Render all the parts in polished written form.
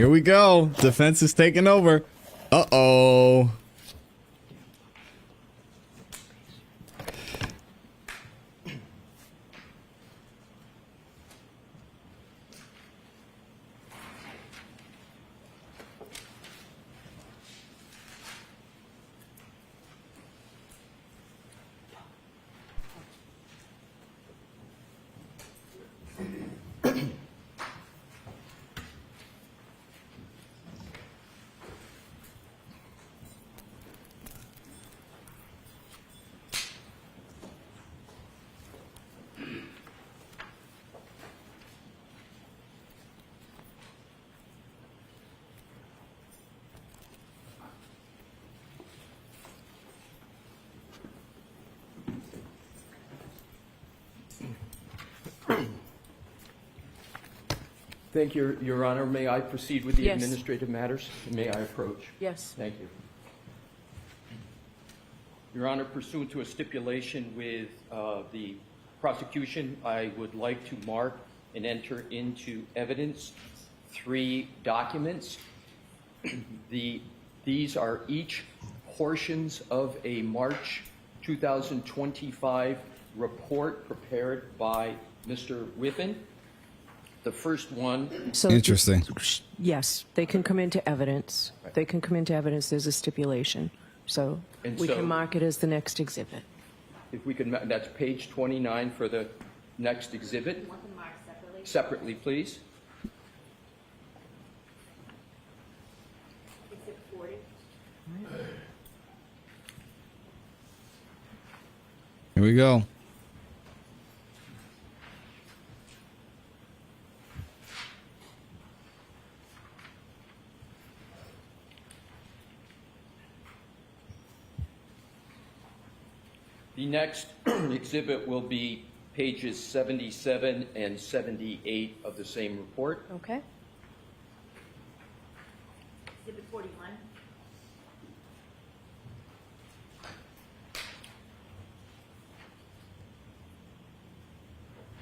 Here we go. Defense is taking over. Uh-oh. Thank you, Your Honor. May I proceed with the Yes. administrative matters? May I approach? Yes. Thank you. Your Honor, pursuant to a stipulation with the prosecution, I would like to mark and enter into evidence 3 documents. These are each portions of a March 2025 report prepared by Mr. Whiffen. The first one. So, Interesting. yes, they can come into evidence. Right. They can come into evidence. There's a stipulation. So And we so- can mark it as the next exhibit. If we could, that's page 29 for the next exhibit. You want them marked separately? Separately, please. Exhibit 40. Here we go. The next exhibit will be pages 77 and 78 of the same report. Okay. Exhibit 41.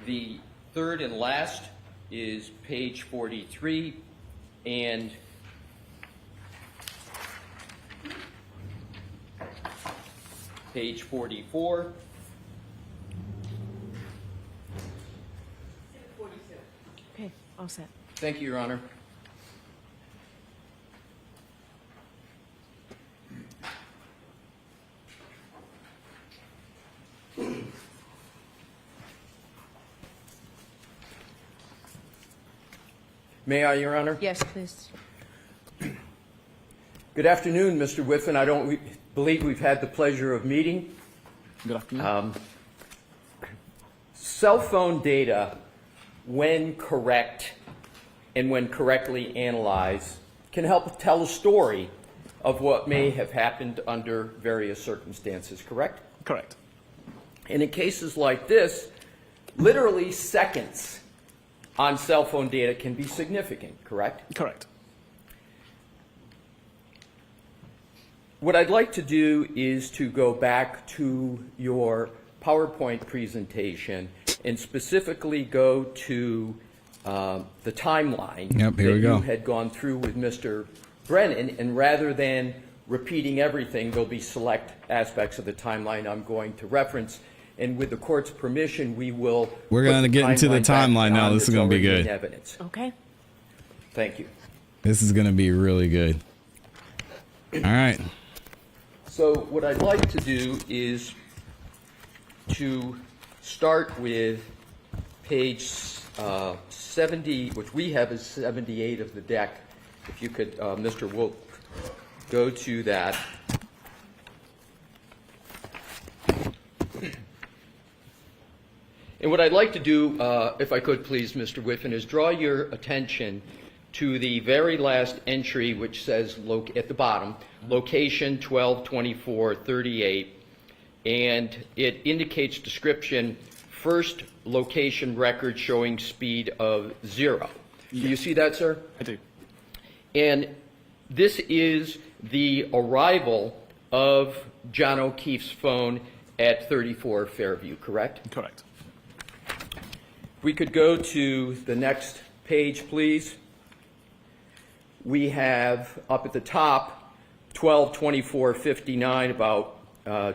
The third and last is page 43 and page 44. Exhibit 42. Okay. All set. Thank you, Your Honor. May I, Your Honor? Yes, please. Good afternoon, Mr. Whiffen. I don't believe we've had the pleasure of meeting. Good afternoon. Cell phone data, when correct and when correctly analyzed, can help tell a story of what may have happened under various circumstances, correct? Correct. And in cases like this, literally seconds on cell phone data can be significant, correct? Correct. What I'd like to do is to go back to your PowerPoint presentation and specifically go to the timeline Yep, here that we go. you had gone through with Mr. Brennan, and rather than repeating everything, there'll be select aspects of the timeline I'm going to reference. And with the court's permission, we will. We're going to get into the back timeline now. on This is that's going to be already in good. Evidence. Okay. Thank you. This is going to be really good. All right. So what I'd like to do is to start with page 70, which we have as 78 of the deck. If you could, Mr. Wolf, go to that. And what I'd like to do, if I could please, Mr. Whiffen, is draw your attention to the very last entry, which says at the bottom, location 122438, and it indicates description, first location record showing speed of 0. Do you see that, sir? I do. And this is the arrival of John O'Keefe's phone at 34 Fairview, correct? Correct. We could go to the next page, please. we have up at the top 12:24:59, about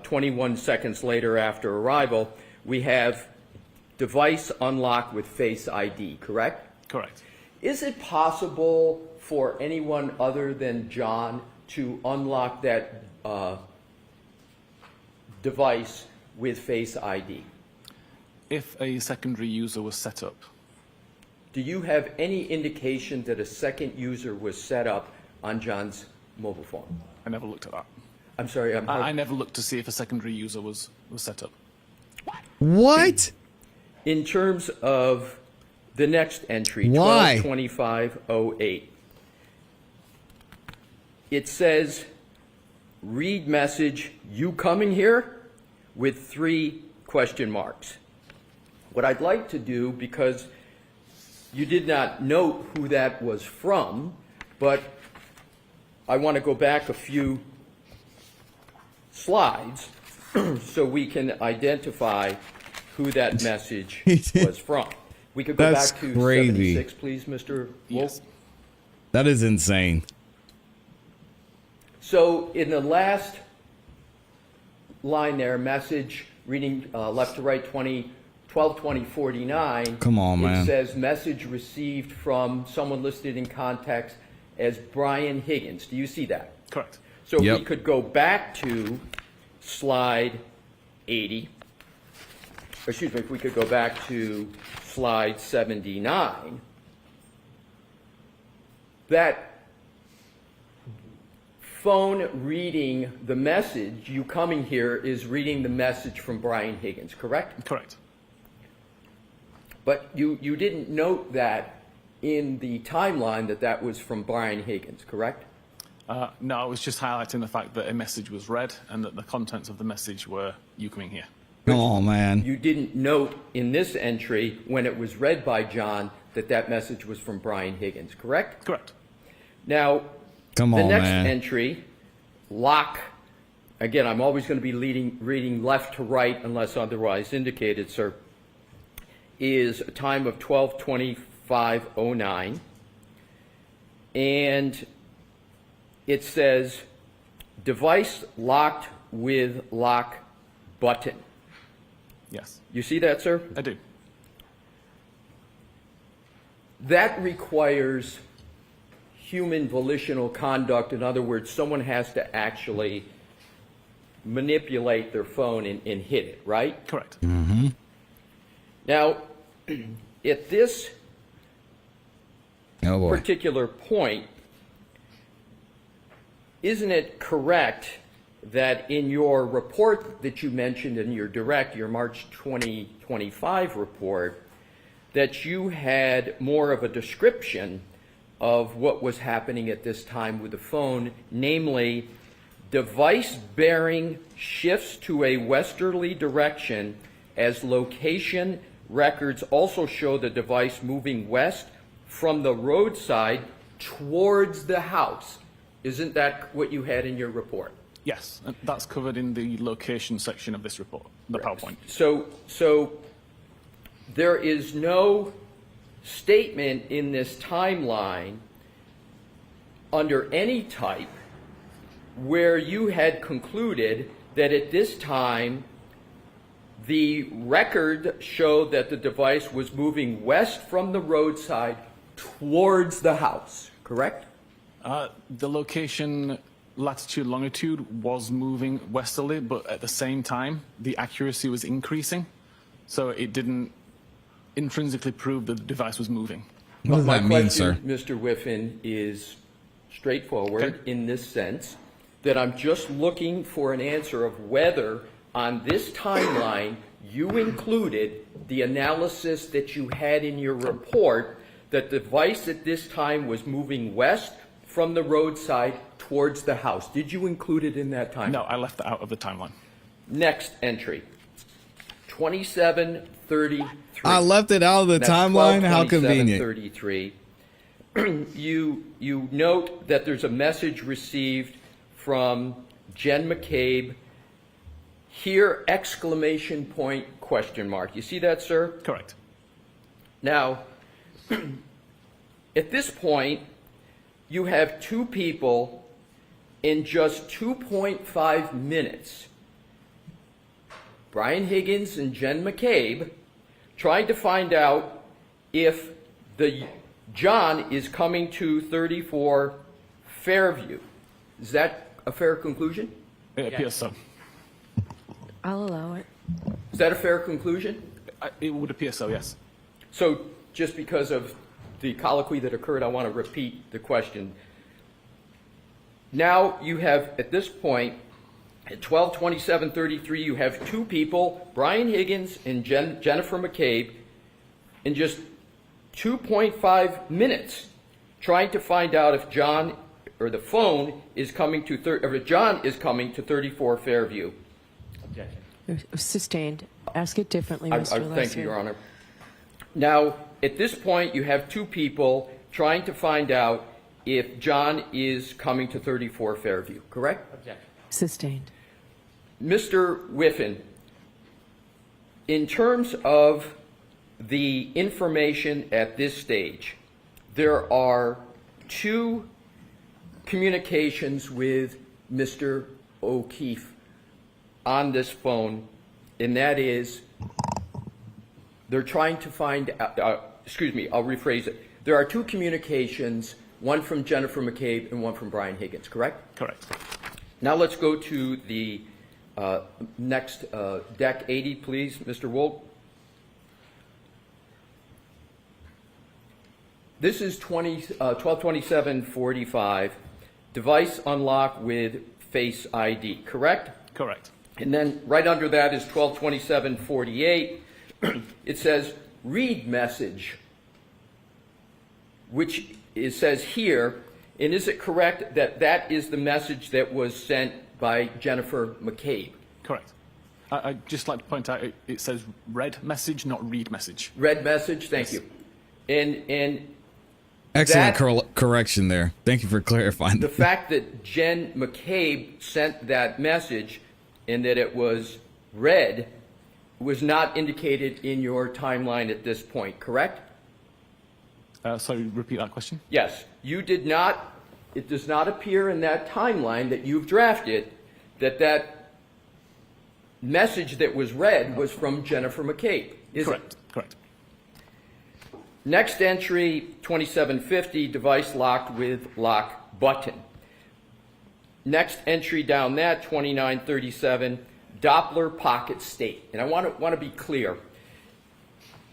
21 seconds later after arrival, we have device unlocked with Face ID, correct? Correct. Is it possible for anyone other than John to unlock that device with Face ID? If a secondary user was set up, Do you have any indication that a second user was set up on John's mobile phone? I never looked at that. I'm sorry, I never looked to see if a secondary user was set up. What? in terms of the next entry, Why? 12:25:08. It says, read message, you coming here? With 3 question marks. What I'd like to do, because you did not note who that was from, but I want to go back a few slides so we can identify who that message was from. We could go That's back to crazy. 76, please, Mr. Wolf. Yes. That is insane. So in the last line there, message reading left to right 12:20:49. Come on, man. It says message received from someone listed in context as Brian Higgins. Do you see that? Correct. So Yep. we could go back to slide 80. Excuse me, if we could go back to slide 79. That phone reading the message, you coming here, is reading the message from Brian Higgins, correct? Correct. But you didn't note that in the timeline that was from Brian Higgins, correct? No, I was just highlighting the fact that a message was read and that the contents of the message were you coming here. Come on, man. You didn't note in this entry, when it was read by John, that message was from Brian Higgins, correct? Correct. Now, Come the on, next man. entry, lock, again, I'm always going to be reading left to right unless otherwise indicated, sir, is a time of 12:25:09. And it says, device locked with lock button. Yes, You see that, sir? I do. That requires human volitional conduct. In other words, someone has to actually manipulate their phone and hit it, right? Correct. Now, at this Oh, boy. particular point, isn't it correct that in your report that you mentioned in your March 2025 report, that you had more of a description of what was happening at this time with the phone, namely, device bearing shifts to a westerly direction as location records also show the device moving west from the roadside towards the house. Isn't that what you had in your report? Yes, and that's covered in the location section of this report, the PowerPoint. So there is no statement in this timeline under any type where you had concluded that at this time the record showed that the device was moving west from the roadside towards the house, correct? The location latitude, longitude was moving westerly, but at the same time, the accuracy was increasing. So it didn't intrinsically prove that the device was moving. What does My that mean, question, sir? Mr. Whiffen, is straightforward Okay. in this sense, that I'm just looking for an answer of whether on this timeline you included the analysis that you had in your report that the device at this time was moving west from the roadside towards the house. Did you include it in that timeline? No, I left that out of the timeline. Next entry, 27:33. I left it out of the That's timeline. How convenient. 12:27:33. You note that there's a message received from Jen McCabe. Here, exclamation point, question mark. You see that, sir? Correct. Now, at this point, you have two people in just 2.5 minutes, Brian Higgins and Jen McCabe, trying to find out if the John is coming to 34 Fairview. Is that a fair conclusion? It appears so. I'll allow it. Is that a fair conclusion? It would appear so, yes. So just because of the colloquy that occurred, I want to repeat the question. Now you have, at this point, at 12:27:33, you have two people, Brian Higgins and Jennifer McCabe, in just 2.5 minutes, trying to find out if John or the phone is coming to or if John is coming to 34 Fairview. Sustained. Ask it differently, Mr. Lesser. Thank you, Your Honor. Now, at this point, you have two people trying to find out if John is coming to 34 Fairview, correct? Sustained. Mr. Whiffen, in terms of the information at this stage, there are two communications with Mr. O'Keefe on this phone, and that is they're trying to find out, I'll rephrase it. There are two communications, one from Jennifer McCabe and one from Brian Higgins, correct? Correct. Now let's go to the next deck 80, please, Mr. Wold. This is 12:27:45. Device unlock with Face ID, correct? Correct. And then right under that is 12:27:48. It says read message, which it says here. And is it correct that that is the message that was sent by Jennifer McCabe? Correct. I'd just like to point out it says read message, not read message. Read message, thank you. And Excellent that- correction there. Thank you for clarifying. the fact that Jen McCabe sent that message and that it was read was not indicated in your timeline at this point, correct? Sorry, repeat that question. Yes, you did not, it does not appear in that timeline that you've drafted that that message that was read was from Jennifer McCabe, is Correct. it? Correct. Next entry, 2750, device locked with lock button. Next entry down that, 2937, Doppler pocket state. And I want to be clear.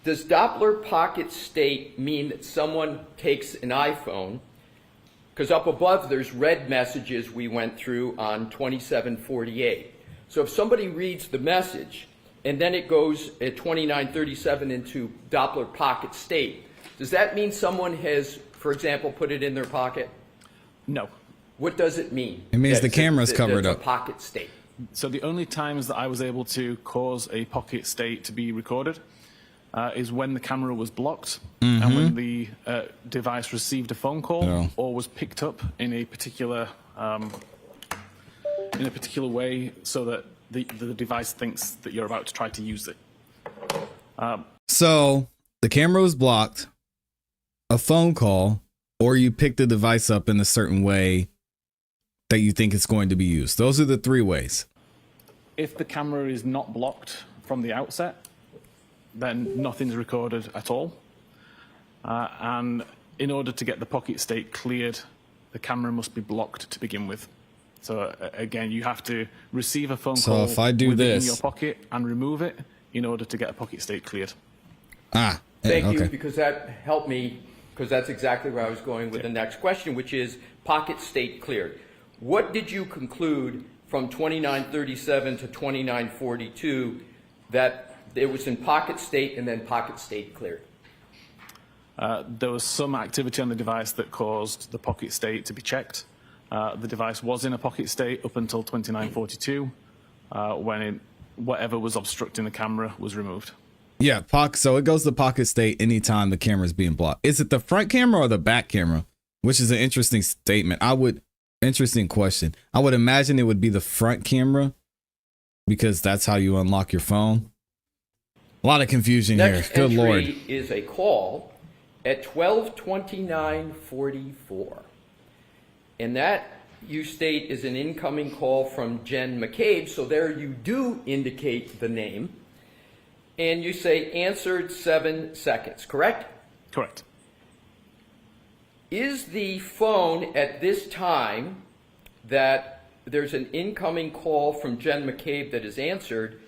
Does Doppler pocket state mean that someone takes an iPhone? Because up above there's read messages we went through on 2748. So if somebody reads the message and then it goes at 2937 into Doppler pocket state, does that mean someone has, for example, put it in their pocket? No. What does it mean? It means that the camera's covered that's up. A pocket state. So the only times that I was able to cause a pocket state to be recorded is when the camera was blocked and when the device received a phone call Yeah. or was picked up in a particular way, so that the device thinks that you're about to try to use it. So the camera was blocked, a phone call, or you pick the device up in a certain way that you think it's going to be used. Those are the three ways. If the camera is not blocked from the outset, then nothing's recorded at all. And in order to get the pocket state cleared, the camera must be blocked to begin with. So again, you have to receive a phone So call if I do with it in this- your pocket and remove it in order to get a pocket state cleared. Thank you, okay. because that helped me, because that's exactly where I was going with the next question, which is pocket state cleared. What did you conclude from 2937 to 2942 that it was in pocket state and then pocket state cleared? There was some activity on the device that caused the pocket state to be checked. The device was in a pocket state up until 2942 when whatever was obstructing the camera was removed. Yeah, so it goes to pocket state anytime the camera is being blocked. Is it the front camera or the back camera? Which is an interesting statement. Interesting question. I would imagine it would be the front camera because that's how you unlock your phone. A lot of confusion Next here. Good entry Lord. is a call at 12:29:44. And that, you state, is an incoming call from Jen McCabe, so there you do indicate the name. And you say answered 7 seconds, correct? Correct. Is the phone at this time that there's an incoming call from Jen McCabe that is answered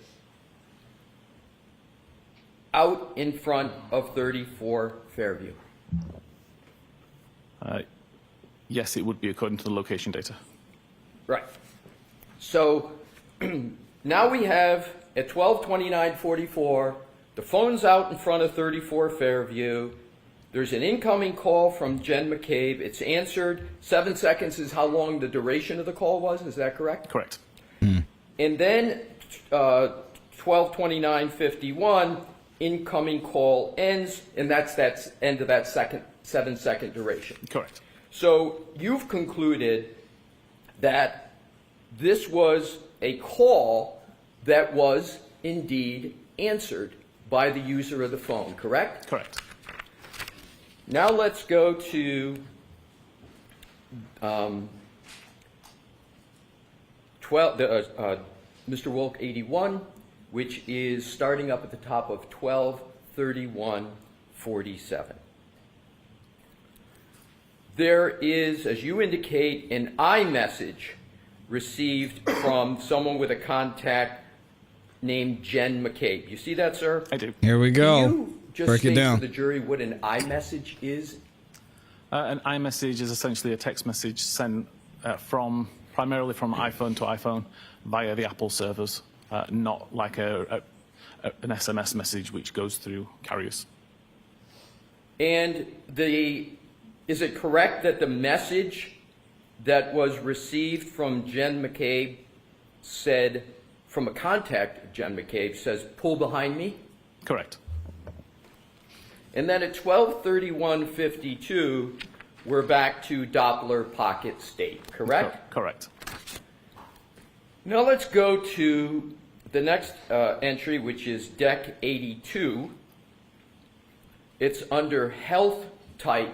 out in front of 34 Fairview? Yes, it would be according to the location data. Right. So now we have at 12:29:44, the phone's out in front of 34 Fairview. There's an incoming call from Jen McCabe. It's answered. 7 seconds is how long the duration of the call was. Is that correct? Correct. And then 12:29:51, incoming call ends, and that's end of that 7-second duration. Correct. So you've concluded that this was a call that was indeed answered by the user of the phone, correct? Correct. Now let's go to Mr. Wolk 81, which is starting up at the top of 12:31:47. There is, as you indicate, an iMessage received from someone with a contact named Jen McCabe. You see that, sir? I do. Here we go. Can you just Break it state down. to the jury what an iMessage is? An iMessage is essentially a text message sent primarily from iPhone to iPhone via the Apple servers, not like an SMS message which goes through carriers. And is it correct that the message that was received from Jen McCabe said, from a contact, Jen McCabe says, "Pull behind me"? Correct. And then at 12:31:52, we're back to Doppler pocket state, correct? Correct. Now let's go to the next entry, which is Deck 82. It's under health type.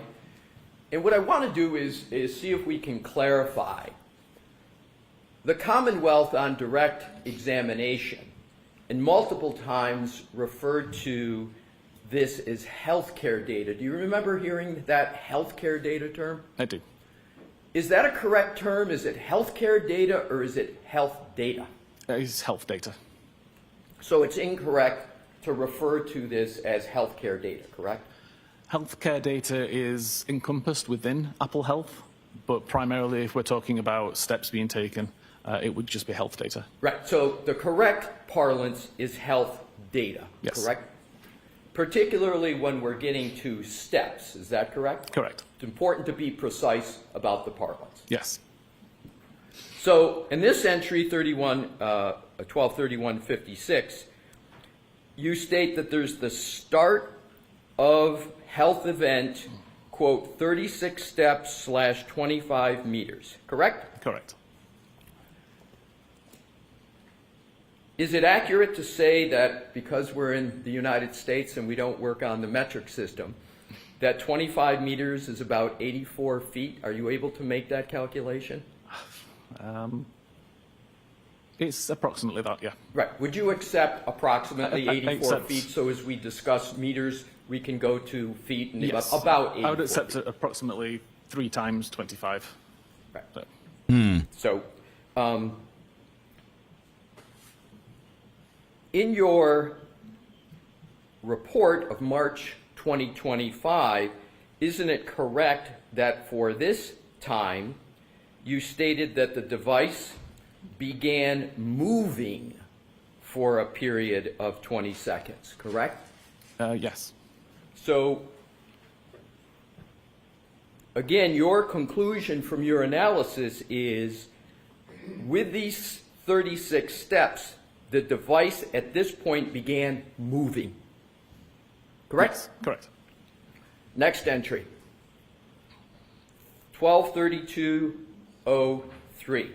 And what I want to do is see if we can clarify. The Commonwealth on direct examination, and multiple times referred to this as healthcare data. Do you remember hearing that healthcare data term? I do. Is that a correct term? Is it healthcare data or is it health data? It's health data. So it's incorrect to refer to this as healthcare data, correct? Healthcare data is encompassed within Apple Health, but primarily if we're talking about steps being taken, it would just be health data. Right. So the correct parlance is health data, Yes. correct? Particularly when we're getting to steps. Is that correct? Correct. It's important to be precise about the parlance. Yes. So in this entry, 12:31:56, you state that there's the start of health event, quote, 36 steps / 25 meters, correct? Correct. Is it accurate to say that because we're in the United States and we don't work on the metric system, that 25 meters is about 84 feet? Are you able to make that calculation? It's approximately that, yeah. Right. Would you accept approximately I 84 accept. feet? So as we discuss meters, we can go to feet and Yes. about 84 I would accept feet. approximately 3 times 25. Right. So, So, in your report of March 2025, isn't it correct that for this time, you stated that the device began moving for a period of 20 seconds, correct? yes. So, again, your conclusion from your analysis is, with these 36 steps, the device at this point began moving. Correct? Yes, correct. Next entry. 12:32:03.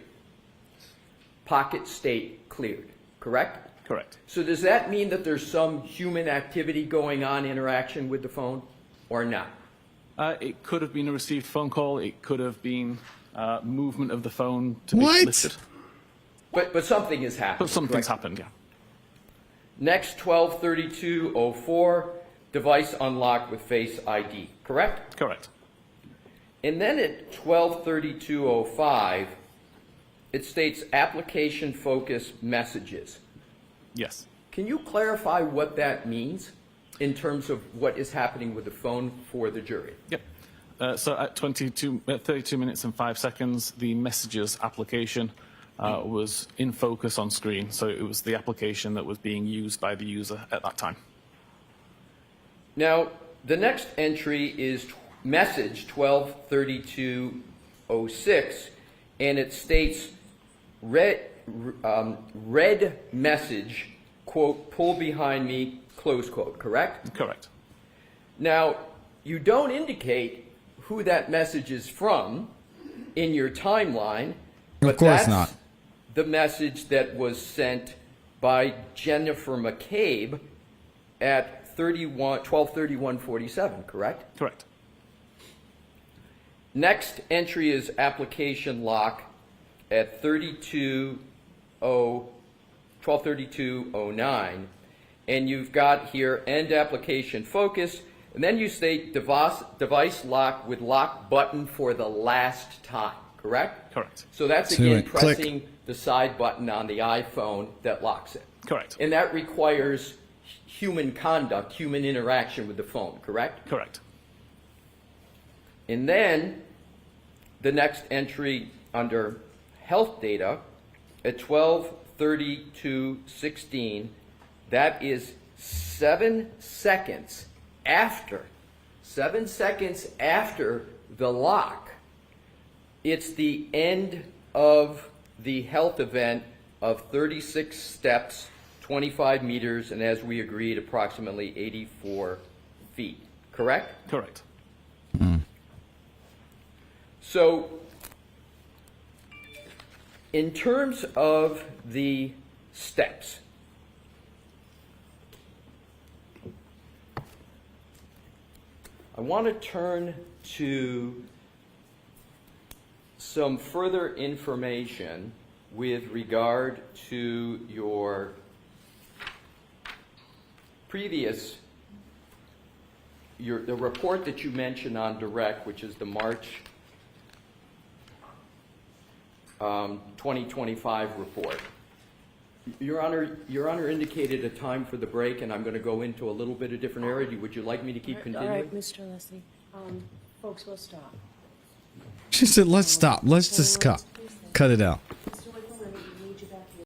Pocket state cleared. Correct? Correct. So does that mean that there's some human activity going on, interaction with the phone, or not? It could have been a received phone call. It could have been movement of the phone to What? be lifted. But something has happened. But something's correct? happened, yeah. Next, 123204, device unlocked with Face ID, correct? Correct. And then at 123205, it states application focus messages. Yes. Can you clarify what that means in terms of what is happening with the phone for the jury? Yep. So at 32 minutes and 5 seconds, the messages application was in focus on screen. So it was the application that was being used by the user at that time. Now, the next entry is message 123206, and it states red message, quote, pull behind me, close quote, correct? Correct. Now, you don't indicate who that message is from in your timeline, but Of course that's not. the message that was sent by Jennifer McCabe at 12:31:47, correct? Correct. Next entry is application lock at 12:32:09, and you've got here end application focus, and then you state device lock with lock button for the last time, correct? Correct. So that's So again it click. pressing the side button on the iPhone that locks it. Correct. And that requires human conduct, human interaction with the phone, correct? Correct. And then the next entry under health data at 12:32:16, that is 7 seconds after the lock. It's the end of the health event of 36 steps, 25 meters, and as we agreed, approximately 84 feet, correct? Correct. So, in terms of the steps, I want to turn to some further information with regard to your previous, the report that you mentioned on direct, which is the March 2025 report. Your Honor indicated a time for the break, and I'm going to go into a little bit of different area. Would you like me to keep All continuing? right, Mr. Leslie. Folks, we'll stop. She said, let's stop. Let's just cut it out.